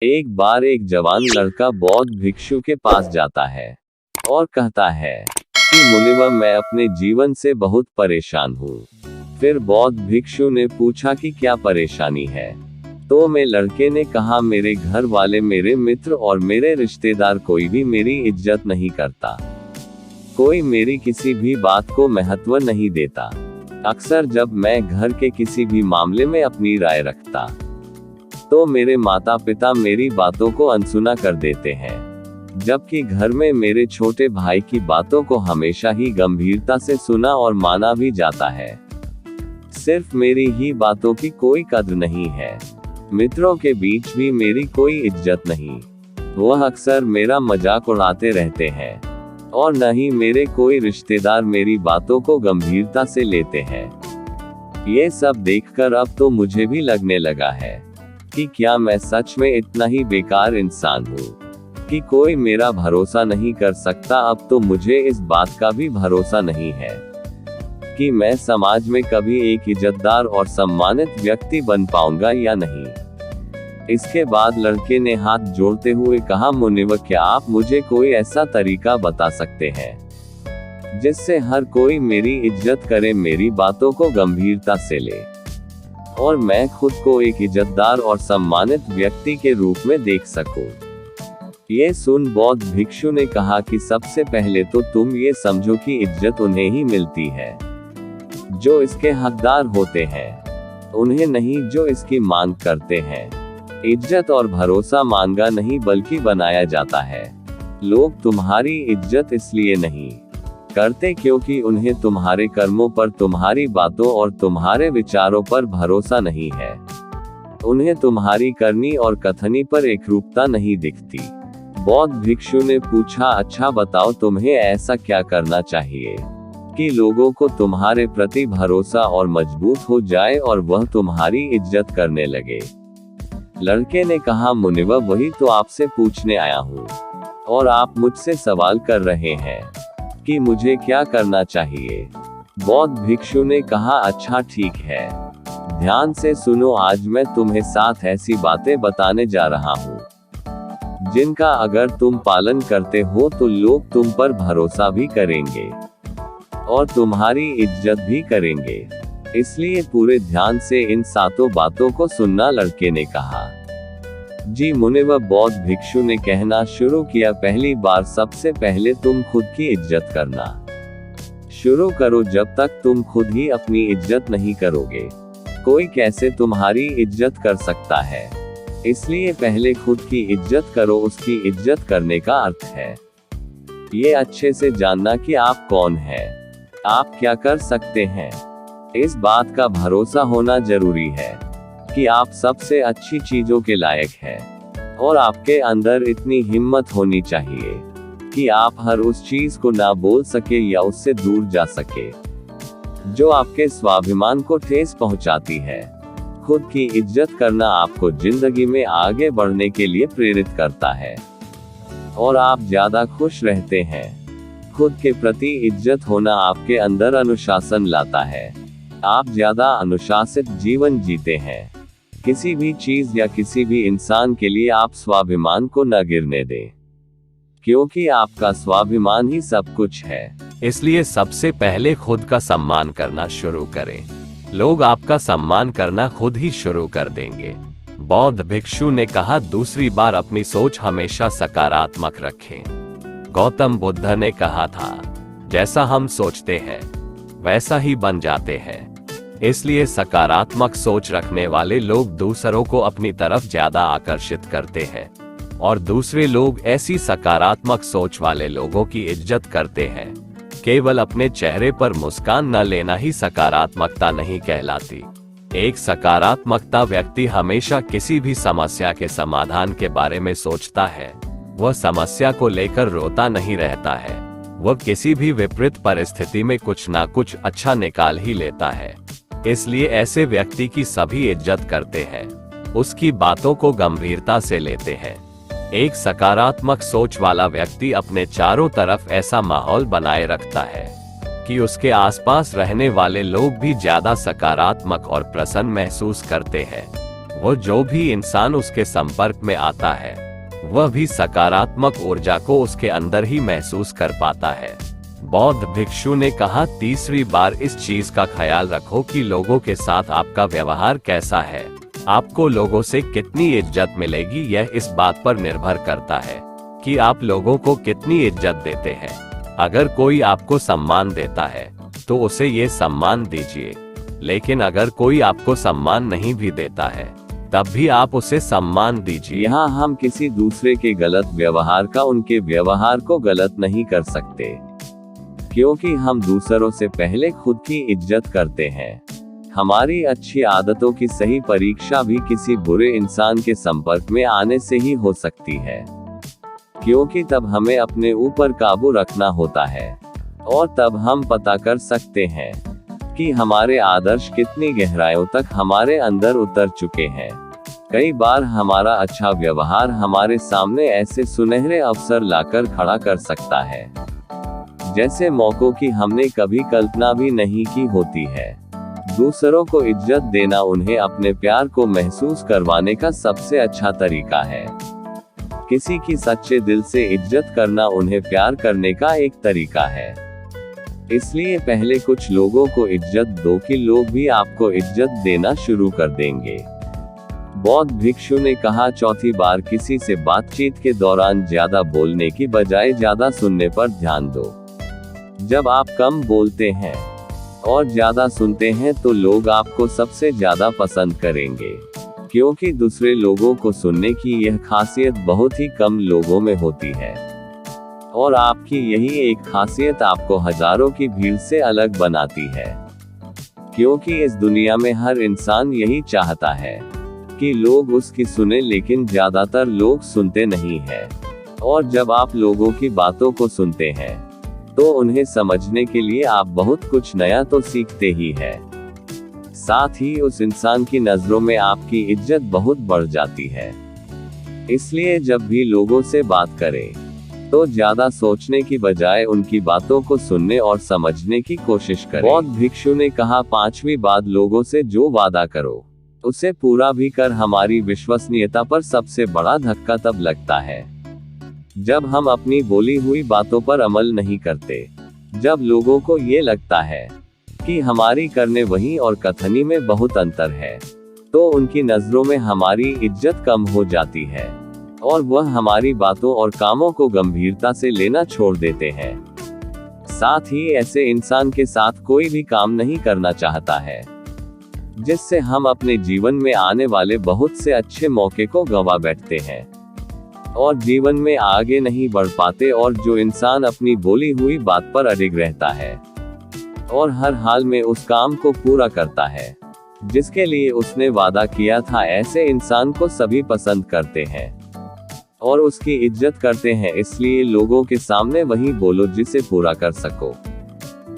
एक बार एक जवान लड़का बौद्ध भिक्षु के पास जाता है और कहता है कि मुनिवर, मैं अपने जीवन से बहुत परेशान हूँ। फिर बौद्ध भिक्षु ने पूछा कि क्या परेशानी है। तो मैं लड़के ने कहा, मेरे घर वाले, मेरे मित्र और मेरे रिश्तेदार कोई भी मेरी इज्जत नहीं करता। कोई मेरी किसी भी बात को महत्व नहीं देता। अक्सर जब मैं घर के किसी भी मामले में अपनी राय रखता तो मेरे माता पिता मेरी बातों को अनसुना कर देते हैं, जबकि घर में मेरे छोटे भाई की बातों को हमेशा ही गंभीरता से सुना और माना भी जाता है। सिर्फ मेरी ही बातों की कोई कद्र नहीं है। मित्रों के बीच भी मेरी कोई इज्जत नहीं। वह अक्सर मेरा मजाक उड़ाते रहते हैं और न ही मेरे कोई रिश्तेदार मेरी बातों को गंभीरता से लेते हैं। ये सब देखकर अब तो मुझे भी लगने लगा है कि क्या मैं सच में इतना ही बेकार इंसान हूँ कि कोई मेरा भरोसा नहीं कर सकता। अब तो मुझे इस बात का भी भरोसा नहीं है कि मैं समाज में कभी एक इज्जतदार और सम्मानित व्यक्ति बन पाऊंगा या नहीं। इसके बाद लड़के ने हाथ जोड़ते हुए कहा, मुनिवर, क्या आप मुझे कोई ऐसा तरीका बता सकते हैं जिससे हर कोई मेरी इज्जत करे, मेरी बातों को गंभीरता से ले और मैं खुद को एक इज्जतदार और सम्मानित व्यक्ति के रूप में देख सकूं। ये सुन बौद्ध भिक्षु ने कहा कि सबसे पहले तो तुम ये समझो कि इज्जत उन्हें ही मिलती है जो इसके हकदार होते हैं, उन्हें नहीं जो इसकी मांग करते हैं। इज्जत और भरोसा मांगा नहीं बल्कि बनाया जाता है। लोग तुम्हारी इज्जत इसलिए नहीं करते क्योंकि उन्हें तुम्हारे कर्मों पर, तुम्हारी बातों और तुम्हारे विचारों पर भरोसा नहीं है। उन्हें तुम्हारी करनी और कथनी पर एकरूपता नहीं दिखती। बौद्ध भिक्षु ने पूछा, अच्छा बताओ, तुम्हें ऐसा क्या करना चाहिए कि लोगों को तुम्हारे प्रति भरोसा और मजबूत हो जाए और वह तुम्हारी इज्जत करने लगे। लड़के ने कहा, मुनिवर, वही तो आपसे पूछने आया हूँ और आप मुझसे सवाल कर रहे हैं कि मुझे क्या करना चाहिए। बौद्ध भिक्षु ने कहा, अच्छा ठीक है, ध्यान से सुनो। आज मैं तुम्हें 7 ऐसी बातें बताने जा रहा हूँ जिनका अगर तुम पालन करते हो तो लोग तुम पर भरोसा भी करेंगे और तुम्हारी इज्जत भी करेंगे। इसलिए पूरे ध्यान से इन 7 बातों को सुनना, लड़के ने कहा। जी मुनिवर, बौद्ध भिक्षु ने कहना शुरू किया, पहली बार सबसे पहले तुम खुद की इज्जत करना शुरू करो। जब तक तुम खुद ही अपनी इज्जत नहीं करोगे, कोई कैसे तुम्हारी इज्जत कर सकता है। इसलिए पहले खुद की इज्जत करो। उसकी इज्जत करने का अर्थ है ये अच्छे से जानना कि आप कौन हैं, आप क्या कर सकते हैं। इस बात का भरोसा होना जरूरी है कि आप सबसे अच्छी चीजों के लायक हैं और आपके अंदर इतनी हिम्मत होनी चाहिए कि आप हर उस चीज को ना बोल सके या उससे दूर जा सके जो आपके स्वाभिमान को ठेस पहुंचाती है। खुद की इज्जत करना आपको जिंदगी में आगे बढ़ने के लिए प्रेरित करता है और आप ज्यादा खुश रहते हैं। खुद के प्रति इज्जत होना आपके अंदर अनुशासन लाता है। आप ज्यादा अनुशासित जीवन जीते हैं। किसी भी चीज या किसी भी इंसान के लिए आप स्वाभिमान को न गिरने दें, क्योंकि आपका स्वाभिमान ही सब कुछ है। इसलिए सबसे पहले खुद का सम्मान करना शुरू करें। लोग आपका सम्मान करना खुद ही शुरू कर देंगे। बौद्ध भिक्षु ने कहा, दूसरी बार अपनी सोच हमेशा सकारात्मक रखें। गौतम बुद्ध ने कहा था, जैसा हम सोचते हैं वैसा ही बन जाते हैं। इसलिए सकारात्मक सोच रखने वाले लोग दूसरों को अपनी तरफ ज्यादा आकर्षित करते हैं और दूसरे लोग ऐसी सकारात्मक सोच वाले लोगों की इज्जत करते हैं। केवल अपने चेहरे पर मुस्कान न लेना ही सकारात्मकता नहीं कहलाती। एक सकारात्मकता व्यक्ति हमेशा किसी भी समस्या के समाधान के बारे में सोचता है। वह समस्या को लेकर रोता नहीं रहता है। वह किसी भी विपरीत परिस्थिति में कुछ ना कुछ अच्छा निकाल ही लेता है। इसलिए ऐसे व्यक्ति की सभी इज्जत करते हैं, उसकी बातों को गंभीरता से लेते हैं। एक सकारात्मक सोच वाला व्यक्ति अपने चारों तरफ ऐसा माहौल बनाए रखता है कि उसके आसपास रहने वाले लोग भी ज्यादा सकारात्मक और प्रसन्न महसूस करते हैं। वो जो भी इंसान उसके संपर्क में आता है वह भी सकारात्मक ऊर्जा को उसके अंदर ही महसूस कर पाता है। बौद्ध भिक्षु ने कहा, तीसरी बार इस चीज का ख्याल रखो कि लोगों के साथ आपका व्यवहार कैसा है। आपको लोगों से कितनी इज्जत मिलेगी यह इस बात पर निर्भर करता है कि आप लोगों को कितनी इज्जत देते हैं। अगर कोई आपको सम्मान देता है तो उसे ये सम्मान दीजिए, लेकिन अगर कोई आपको सम्मान नहीं भी देता है तब भी आप उसे सम्मान दीजिए। यहाँ हम किसी दूसरे के गलत व्यवहार का उनके व्यवहार को गलत नहीं कर सकते, क्योंकि हम दूसरों से पहले खुद की इज्जत करते हैं। हमारी अच्छी आदतों की सही परीक्षा भी किसी बुरे इंसान के संपर्क में आने से ही हो सकती है, क्योंकि तब हमें अपने ऊपर काबू रखना होता है और तब हम पता कर सकते हैं कि हमारे आदर्श कितनी गहराइयों तक हमारे अंदर उतर चुके हैं। कई बार हमारा अच्छा व्यवहार हमारे सामने ऐसे सुनहरे अवसर लाकर खड़ा कर सकता है, जैसे मौकों की हमने कभी कल्पना भी नहीं की होती है। दूसरों को इज्जत देना उन्हें अपने प्यार को महसूस करवाने का सबसे अच्छा तरीका है। किसी की सच्चे दिल से इज्जत करना उन्हें प्यार करने का एक तरीका है। इसलिए पहले कुछ लोगों को इज्जत दो कि लोग भी आपको इज्जत देना शुरू कर देंगे। बौद्ध भिक्षु ने कहा, चौथी बार किसी से बातचीत के दौरान ज्यादा बोलने की बजाय ज्यादा सुनने पर ध्यान दो। जब आप कम बोलते हैं और ज्यादा सुनते हैं तो लोग आपको सबसे ज्यादा पसंद करेंगे, क्योंकि दूसरे लोगों को सुनने की यह खासियत बहुत ही कम लोगों में होती है। और आपकी यही एक खासियत आपको हजारों की भीड़ से अलग बनाती है, क्योंकि इस दुनिया में हर इंसान यही चाहता है कि लोग उसकी सुने, लेकिन ज्यादातर लोग सुनते नहीं हैं। और जब आप लोगों की बातों को सुनते हैं तो उन्हें समझने के लिए आप बहुत कुछ नया तो सीखते ही हैं, साथ ही उस इंसान की नजरों में आपकी इज्जत बहुत बढ़ जाती है। इसलिए जब भी लोगों से बात करें तो ज्यादा सोचने की बजाय उनकी बातों को सुनने और समझने की कोशिश करें। बौद्ध भिक्षु ने कहा, पांचवी बात, लोगों से जो वादा करो उसे पूरा भी कर। हमारी विश्वसनीयता पर सबसे बड़ा धक्का तब लगता है जब हम अपनी बोली हुई बातों पर अमल नहीं करते। जब लोगों को ये लगता है कि हमारी करने वही और कथनी में बहुत अंतर है, तो उनकी नजरों में हमारी इज्जत कम हो जाती है और वह हमारी बातों और कामों को गंभीरता से लेना छोड़ देते हैं। साथ ही ऐसे इंसान के साथ कोई भी काम नहीं करना चाहता है, जिससे हम अपने जीवन में आने वाले बहुत से अच्छे मौके को गंवा बैठते हैं और जीवन में आगे नहीं बढ़ पाते। और जो इंसान अपनी बोली हुई बात पर अडिग रहता है और हर हाल में उस काम को पूरा करता है जिसके लिए उसने वादा किया था, ऐसे इंसान को सभी पसंद करते हैं और उसकी इज्जत करते हैं। इसलिए लोगों के सामने वही बोलो जिसे पूरा कर सको।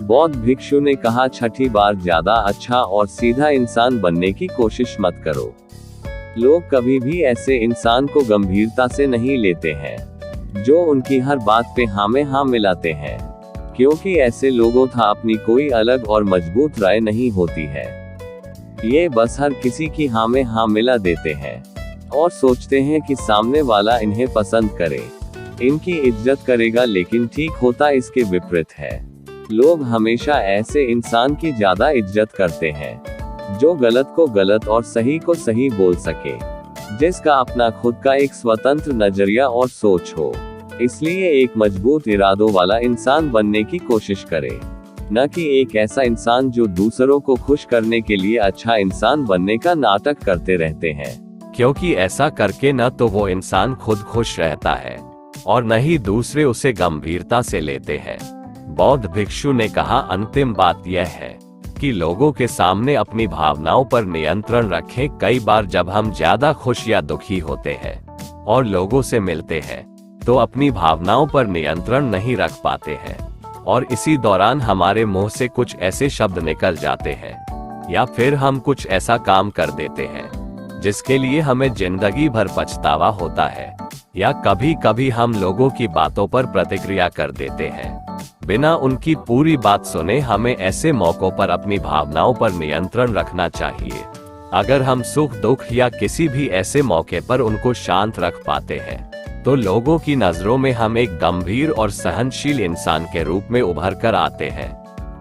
बौद्ध भिक्षु ने कहा, छठी बार ज्यादा अच्छा और सीधा इंसान बनने की कोशिश मत करो। लोग कभी भी ऐसे इंसान को गंभीरता से नहीं लेते हैं जो उनकी हर बात पे हाँ में हाँ मिलाते हैं, क्योंकि ऐसे लोगों था अपनी कोई अलग और मजबूत राय नहीं होती है। ये बस हर किसी की हाँ में हाँ मिला देते हैं और सोचते हैं कि सामने वाला इन्हें पसंद करे, इनकी इज्जत करेगा, लेकिन ठीक होता इसके विपरीत है। लोग हमेशा ऐसे इंसान की ज्यादा इज्जत करते हैं जो गलत को गलत और सही को सही बोल सके, जिसका अपना खुद का एक स्वतंत्र नजरिया और सोच हो। इसलिए एक मजबूत इरादों वाला इंसान बनने की कोशिश करे, न कि एक ऐसा इंसान जो दूसरों को खुश करने के लिए अच्छा इंसान बनने का नाटक करते रहते हैं, क्योंकि ऐसा करके न तो वो इंसान खुद खुश रहता है और न ही दूसरे उसे गंभीरता से लेते हैं। बौद्ध भिक्षु ने कहा, अंतिम बात यह है कि लोगों के सामने अपनी भावनाओं पर नियंत्रण रखें। कई बार जब हम ज्यादा खुश या दुखी होते हैं और लोगों से मिलते हैं तो अपनी भावनाओं पर नियंत्रण नहीं रख पाते हैं और इसी दौरान हमारे मुंह से कुछ ऐसे शब्द निकल जाते हैं या फिर हम कुछ ऐसा काम कर देते हैं जिसके लिए हमें जिंदगी भर पछतावा होता है, या कभी कभी हम लोगों की बातों पर प्रतिक्रिया कर देते हैं बिना उनकी पूरी बात सुने। हमें ऐसे मौकों पर अपनी भावनाओं पर नियंत्रण रखना चाहिए अगर हम सुख दुख या किसी भी ऐसे मौके पर उनको शांत रख पाते हैं तो लोगों की नजरों में हम एक गंभीर और सहनशील इंसान के रूप में उभर कर आते हैं,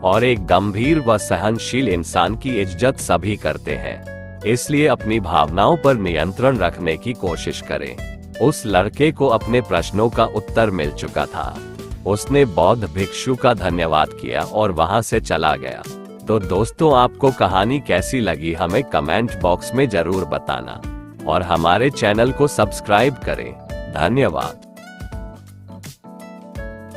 और एक गंभीर व सहनशील इंसान की इज्जत सभी करते हैं। इसलिए अपनी भावनाओं पर नियंत्रण रखने की कोशिश करें। उस लड़के को अपने प्रश्नों का उत्तर मिल चुका था। उसने बौद्ध भिक्षु का धन्यवाद किया और वहां से चला गया। तो दोस्तों, आपको कहानी कैसी लगी हमें कमेंट बॉक्स में जरूर बताना, और हमारे चैनल को सब्सक्राइब करें। धन्यवाद।